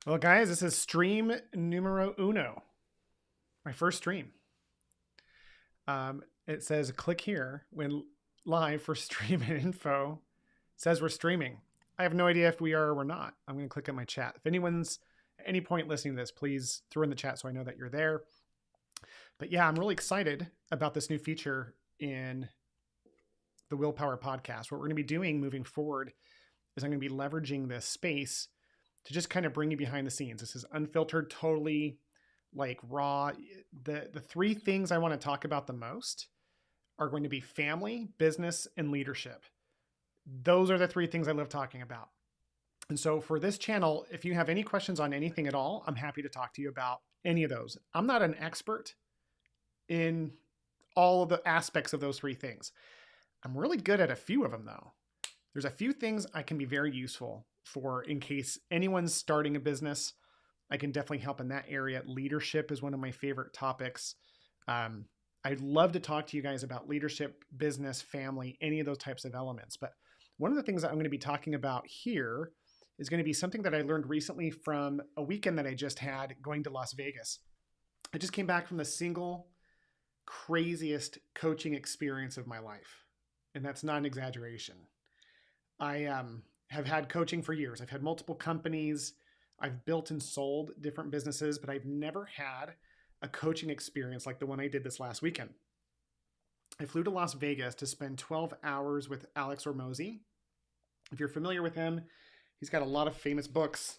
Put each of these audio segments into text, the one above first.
Well, guys, this is stream numero uno, my first stream. It says click here when live for stream and info. It says we're streaming. I have no idea if we are or we're not. I'm going to click on my chat. If anyone's at any point listening to this, please throw in the chat so I know that you're there. But yeah, I'm really excited about this new feature in the Willpower podcast. What we're going to be doing moving forward is I'm going to be leveraging this space to just kind of bring you behind the scenes. This is unfiltered, totally like raw. The three things I want to talk about the most are going to be family, business, and leadership. Those are the three things I love talking about. And so for this channel, if you have any questions on anything at all, I'm happy to talk to you about any of those. I'm not an expert in all of the aspects of those three things. I'm really good at a few of them though. There's a few things I can be very useful for in case anyone's starting a business. I can definitely help in that area. Leadership is one of my favorite topics. I'd love to talk to you guys about leadership, business, family, any of those types of elements. But one of the things that I'm going to be talking about here is going to be something that I learned recently from a weekend that I just had going to Las Vegas. I just came back from the single craziest coaching experience of my life. And that's not an exaggeration. I have had coaching for years. I've had multiple companies. I've built and sold different businesses, but I've never had a coaching experience like the one I did this last weekend. I flew to Las Vegas to spend 12 hours with Alex Hormozi. If you're familiar with him, he's got a lot of famous books.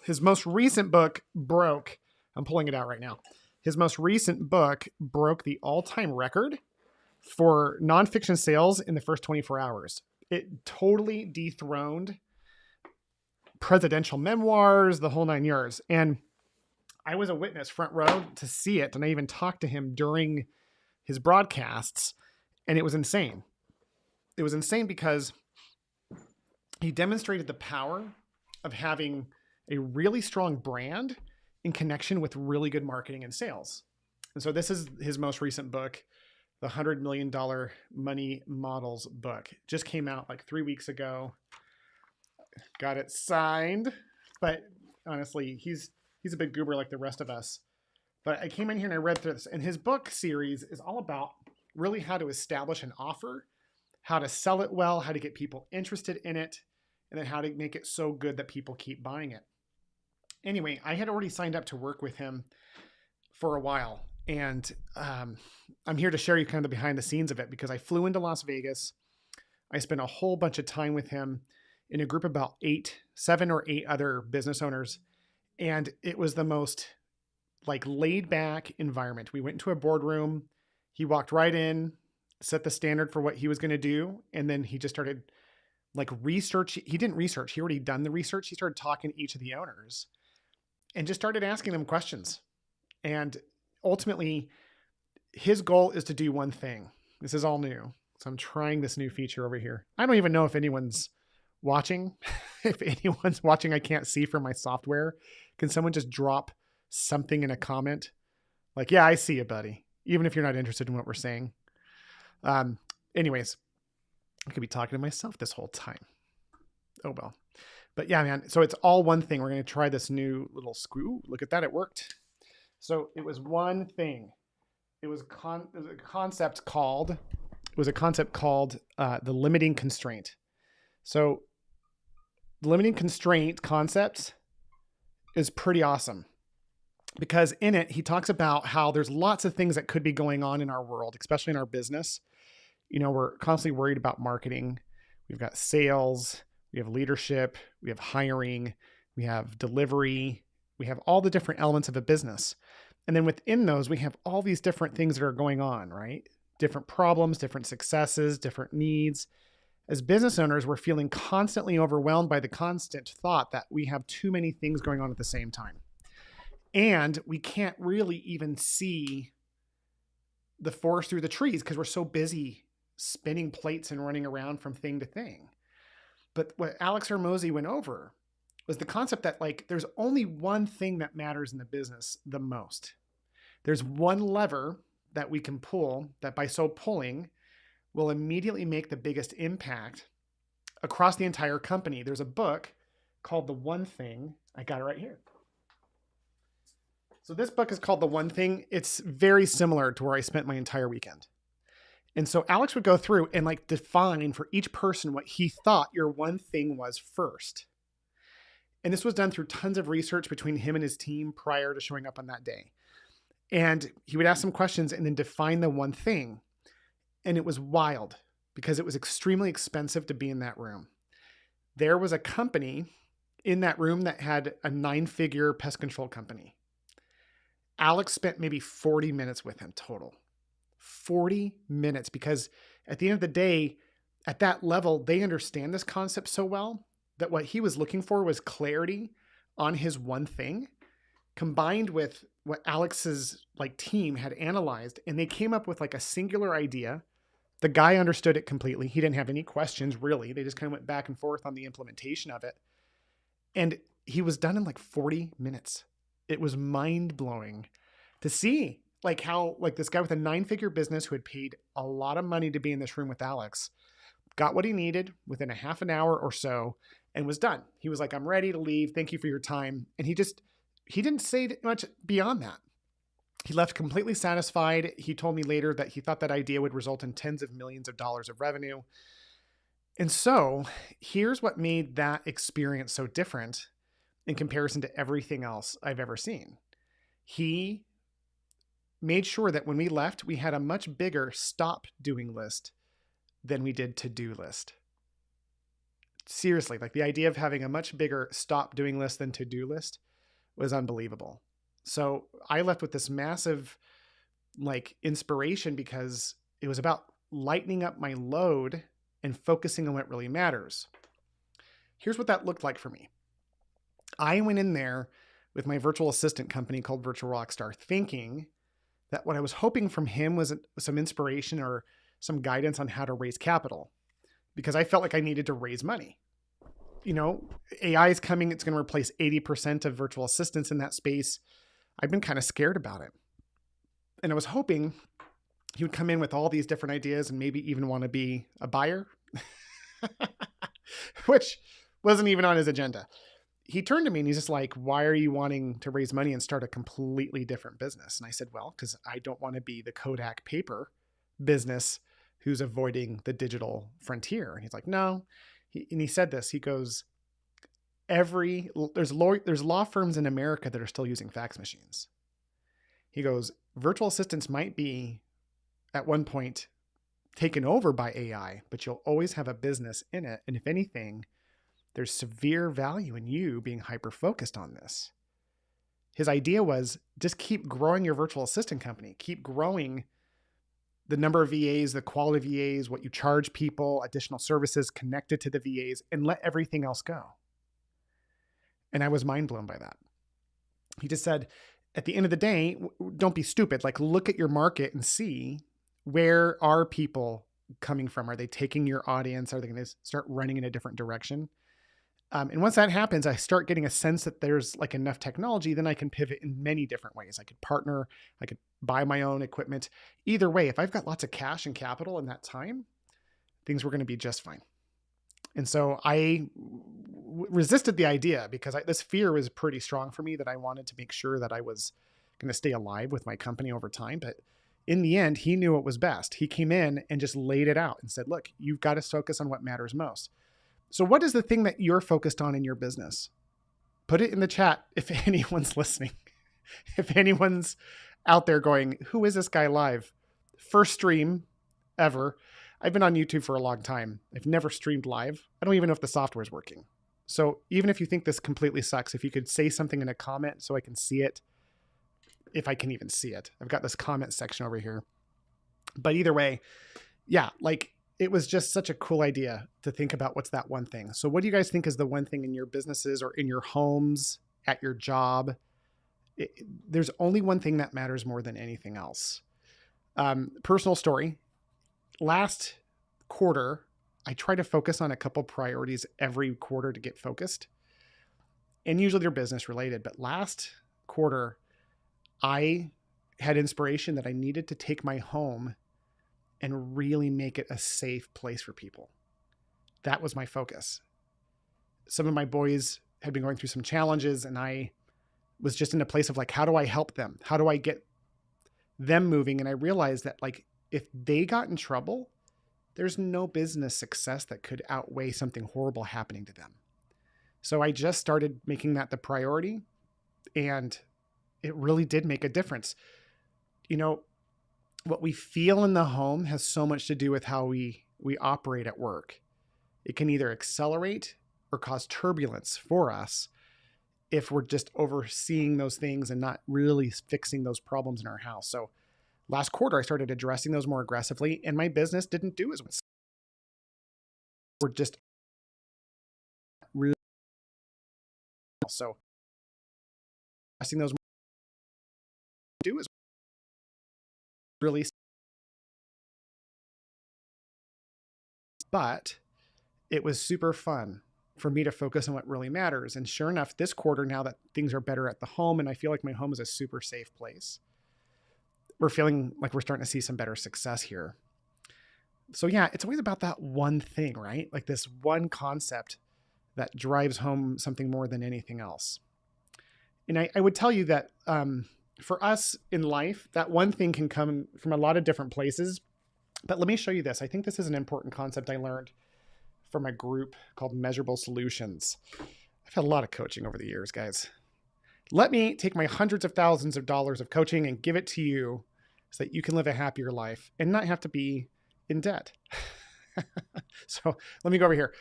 His most recent book broke, I'm pulling it out right now. His most recent book broke the all-time record for nonfiction sales in the first 24 hours. It totally dethroned presidential memoirs, the whole 9 yards. And I was a witness front row to see it. And I even talked to him during his broadcasts. And it was insane. It was insane because he demonstrated the power of having a really strong brand in connection with really good marketing and sales. And so this is his most recent book, the $100 million Money Models book. Just came out like 3 weeks ago. Got it signed. But honestly, he's a big goober like the rest of us. But I came in here and I read through this. And his book series is all about really how to establish an offer, how to sell it well, how to get people interested in it, and then how to make it so good that people keep buying it. Anyway, I had already signed up to work with him for a while. And I'm here to share you kind of the behind the scenes of it because I flew into Las Vegas. I spent a whole bunch of time with him in a group of about 7 or 8 other business owners. And it was the most like laid back environment. We went into a boardroom. He walked right in, set the standard for what he was going to do. And then he just started like research. He didn't research. He already done the research. He started talking to each of the owners and just started asking them questions. And ultimately, his goal is to do one thing. This is all new. So I'm trying this new feature over here. I don't even know if anyone's watching. If anyone's watching, I can't see from my software. Can someone just drop something in a comment? Like, yeah, I see you, buddy. Even if you're not interested in what we're saying. Anyways, I could be talking to myself this whole time. Oh, well. But yeah, man. So it's all one thing. We're going to try this new little screw. Look at that. It worked. So it was one thing. It was a concept called the limiting constraint. So the limiting constraint concept is pretty awesome because in it, he talks about how there's lots of things that could be going on in our world, especially in our business. You know, we're constantly worried about marketing. We've got sales, we have leadership, we have hiring, we have delivery, we have all the different elements of a business. And then within those, we have all these different things that are going on, right? Different problems, different successes, different needs. As business owners, we're feeling constantly overwhelmed by the constant thought that we have too many things going on at the same time. And we can't really even see the forest through the trees because we're so busy spinning plates and running around from thing to thing. But what Alex Hormozi went over was the concept that like there's only one thing that matters in the business the most. There's one lever that we can pull that by so pulling will immediately make the biggest impact across the entire company. There's a book called The One Thing. I got it right here. So this book is called The One Thing. It's very similar to where I spent my entire weekend. And so Alex would go through and like define for each person what he thought your one thing was first. And this was done through tons of research between him and his team prior to showing up on that day. And he would ask some questions and then define the one thing. And it was wild because it was extremely expensive to be in that room. There was a company in that room that had a 9-figure pest control company. Alex spent maybe 40 minutes with him total. 40 minutes, because at the end of the day, at that level, they understand this concept so well that what he was looking for was clarity on his one thing, combined with what Alex's like team had analyzed, and they came up with like a singular idea. The guy understood it completely. He didn't have any questions really. They just kind of went back and forth on the implementation of it. And he was done in like 40 minutes. It was mind-blowing to see like how like this guy with a 9-figure business who had paid a lot of money to be in this room with Alex got what he needed within a half an hour or so and was done. He was like, I'm ready to leave. Thank you for your time. And he didn't say much beyond that. He left completely satisfied. He told me later that he thought that idea would result in tens of millions of dollars of revenue. And so here's what made that experience so different in comparison to everything else I've ever seen. He made sure that when we left, we had a much bigger stop doing list than we did to-do list. Seriously, like the idea of having a much bigger stop doing list than to-do list was unbelievable. So I left with this massive like inspiration because it was about lightening up my load and focusing on what really matters. Here's what that looked like for me. I went in there with my virtual assistant company called Virtual Rockstar, thinking that what I was hoping from him was some inspiration or some guidance on how to raise capital, because I felt like I needed to raise money. You know, AI is coming. It's going to replace 80% of virtual assistants in that space. I've been kind of scared about it. And I was hoping he would come in with all these different ideas and maybe even want to be a buyer, which wasn't even on his agenda. He turned to me and he's just like, why are you wanting to raise money and start a completely different business? And I said, well, because I don't want to be the Kodak paper business who's avoiding the digital frontier. And he's like, no. And he said this, he goes, there's law firms in America that are still using fax machines. He goes, virtual assistants might be at one point taken over by AI, but you'll always have a business in it. And if anything, there's severe value in you being hyper-focused on this. His idea was just keep growing your virtual assistant company, keep growing the number of VAs, the quality of VAs, what you charge people, additional services connected to the VAs, and let everything else go. And I was mind blown by that. He just said, at the end of the day, don't be stupid. Like, look at your market and see, where are people coming from? Are they taking your audience? Are they going to start running in a different direction? And once that happens, I start getting a sense that there's like enough technology, then I can pivot in many different ways. I could partner, I could buy my own equipment. Either way, if I've got lots of cash and capital in that time, things were going to be just fine. And so I resisted the idea because this fear was pretty strong for me, that I wanted to make sure that I was going to stay alive with my company over time. But in the end, he knew what was best. He came in and just laid it out and said, look, you've got to focus on what matters most. So what is the thing that you're focused on in your business? Put it in the chat if anyone's listening. If anyone's out there going, who is this guy live? First stream ever. I've been on YouTube for a long time. I've never streamed live. I don't even know if the software is working. So even if you think this completely sucks, if you could say something in a comment so I can see it, if I can even see it. I've got this comment section over here. But either way, yeah, like, it was just such a cool idea to think about what's that one thing. So what do you guys think is the one thing in your businesses or in your homes, at your job? There's only one thing that matters more than anything else. Personal story. Last quarter, I try to focus on a couple priorities every quarter to get focused. And usually they're business related. But last quarter, I had inspiration that I needed to take my home and really make it a safe place for people. That was my focus. Some of my boys had been going through some challenges, and I was just in a place of like, how do I help them? How do I get them moving? And I realized that like, if they got in trouble, there's no business success that could outweigh something horrible happening to them. So I just started making that the priority, and it really did make a difference. You know, what we feel in the home has so much to do with how we operate at work. It can either accelerate or cause turbulence for us if we're just overseeing those things and not really fixing those problems in our house. So last quarter, I started addressing those more aggressively, and my business didn't do as well. We're just really so addressing those do is really, but it was super fun for me to focus on what really matters. And sure enough, this quarter, now that things are better at the home and I feel like my home is a super safe place, we're feeling like we're starting to see some better success here. So yeah, it's always about that one thing, right? Like this one concept that drives home something more than anything else. And I would tell you that for us in life, that one thing can come from a lot of different places. But let me show you this. I think this is an important concept I learned from a group called Measurable Solutions. I've had a lot of coaching over the years, guys. Let me take my hundreds of thousands of dollars of coaching and give it to you so that you can live a happier life and not have to be in debt. So let me go over here.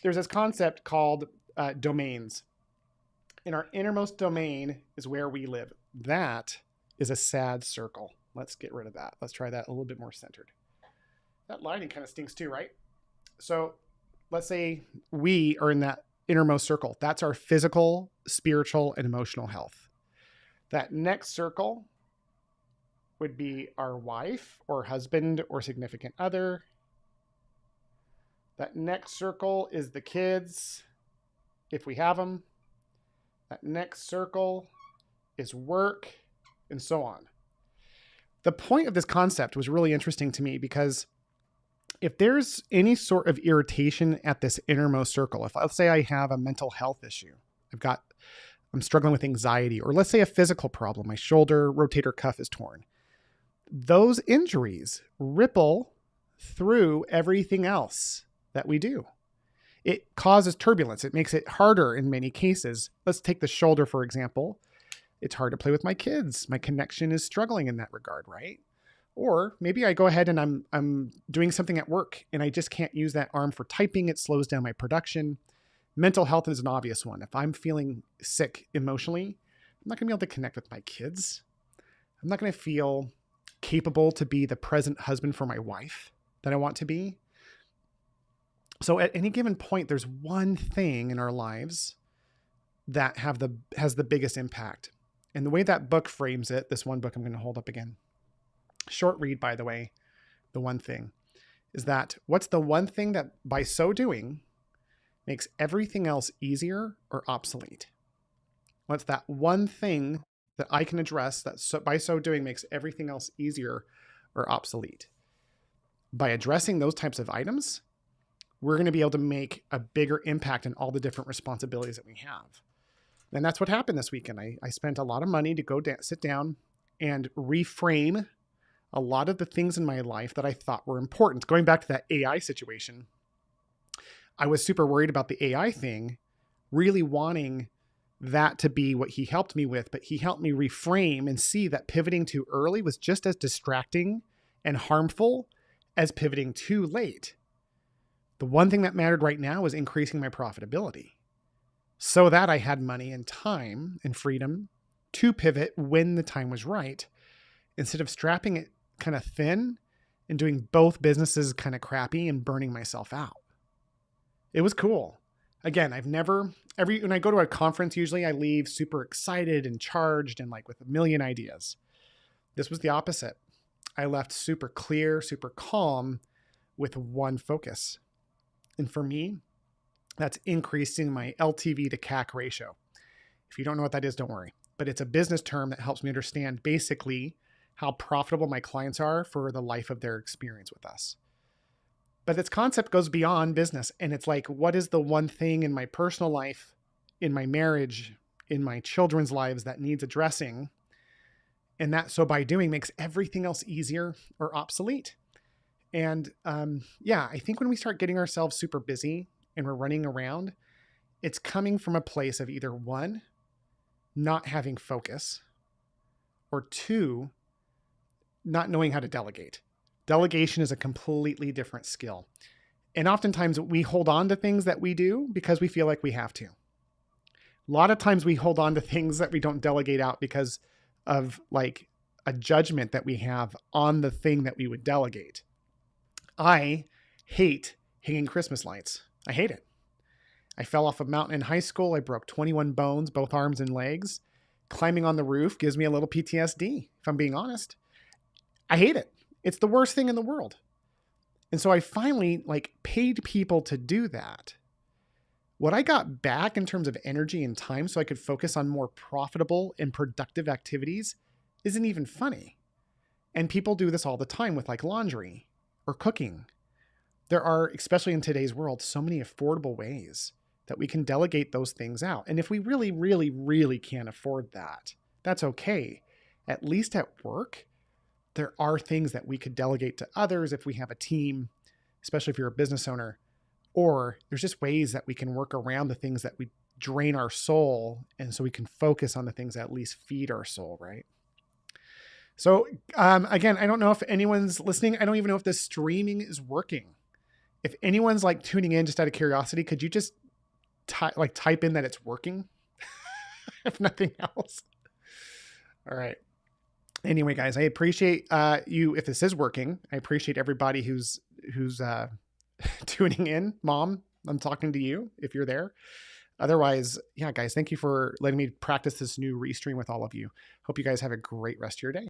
There's this concept called domains. And our innermost domain is where we live. That is a sad circle. Let's get rid of that. Let's try that a little bit more centered. That lighting kind of stinks too, right? So let's say we are in that innermost circle. That's our physical, spiritual, and emotional health. That next circle would be our wife or husband or significant other. That next circle is the kids, if we have them. That next circle is work, and so on. The point of this concept was really interesting to me because if there's any sort of irritation at this innermost circle, if let's say I have a mental health issue, I'm struggling with anxiety, or let's say a physical problem, my shoulder rotator cuff is torn, those injuries ripple through everything else that we do. It causes turbulence. It makes it harder in many cases. Let's take the shoulder, for example. It's hard to play with my kids. My connection is struggling in that regard, right? Or maybe I go ahead and I'm doing something at work and I just can't use that arm for typing. It slows down my production. Mental health is an obvious one. If I'm feeling sick emotionally, I'm not going to be able to connect with my kids. I'm not going to feel capable to be the present husband for my wife that I want to be. So at any given point, there's one thing in our lives that has the biggest impact. And the way that book frames it, this one book I'm going to hold up again, short read, by the way, The One Thing, is that what's the one thing that by so doing makes everything else easier or obsolete? What's that one thing that I can address that by so doing makes everything else easier or obsolete? By addressing those types of items, we're going to be able to make a bigger impact in all the different responsibilities that we have. And that's what happened this weekend. I spent a lot of money to go sit down and reframe a lot of the things in my life that I thought were important. Going back to that AI situation, I was super worried about the AI thing, really wanting that to be what he helped me with, but he helped me reframe and see that pivoting too early was just as distracting and harmful as pivoting too late. The one thing that mattered right now was increasing my profitability so that I had money and time and freedom to pivot when the time was right, instead of strapping it kind of thin and doing both businesses kind of crappy and burning myself out. It was cool. Again, when I go to a conference, usually I leave super excited and charged and like with a million ideas. This was the opposite. I left super clear, super calm with one focus. And for me, that's increasing my LTV to CAC ratio. If you don't know what that is, don't worry. But it's a business term that helps me understand basically how profitable my clients are for the life of their experience with us. But this concept goes beyond business. And it's like, what is the one thing in my personal life, in my marriage, in my children's lives that needs addressing. And that, so by doing, makes everything else easier or obsolete. And I think when we start getting ourselves super busy and we're running around, it's coming from a place of either one, not having focus, or two, not knowing how to delegate. Delegation is a completely different skill. And oftentimes we hold on to things that we do because we feel like we have to. A lot of times we hold on to things that we don't delegate out because of like a judgment that we have on the thing that we would delegate. I hate hanging Christmas lights. I hate it. I fell off a mountain in high school. I broke 21 bones, both arms and legs. Climbing on the roof gives me a little PTSD, if I'm being honest. I hate it. It's the worst thing in the world. And so I finally paid people to do that. What I got back in terms of energy and time so I could focus on more profitable and productive activities isn't even funny. And people do this all the time with laundry or cooking. There are, especially in today's world, so many affordable ways that we can delegate those things out. And if we really, really, really can't afford that, that's okay. At least at work, there are things that we could delegate to others if we have a team, especially if you're a business owner, or there's just ways that we can work around the things that we drain our soul. And so we can focus on the things that at least feed our soul, right? So again, I don't know if anyone's listening. I don't even know if this streaming is working. If anyone's tuning in just out of curiosity, could you just type in that it's working? If nothing else. All right. Anyway, guys, I appreciate you. If this is working, I appreciate everybody who's tuning in. Mom, I'm talking to you if you're there. Otherwise, yeah, guys, thank you for letting me practice this new Restream with all of you. Hope you guys have a great rest of your day.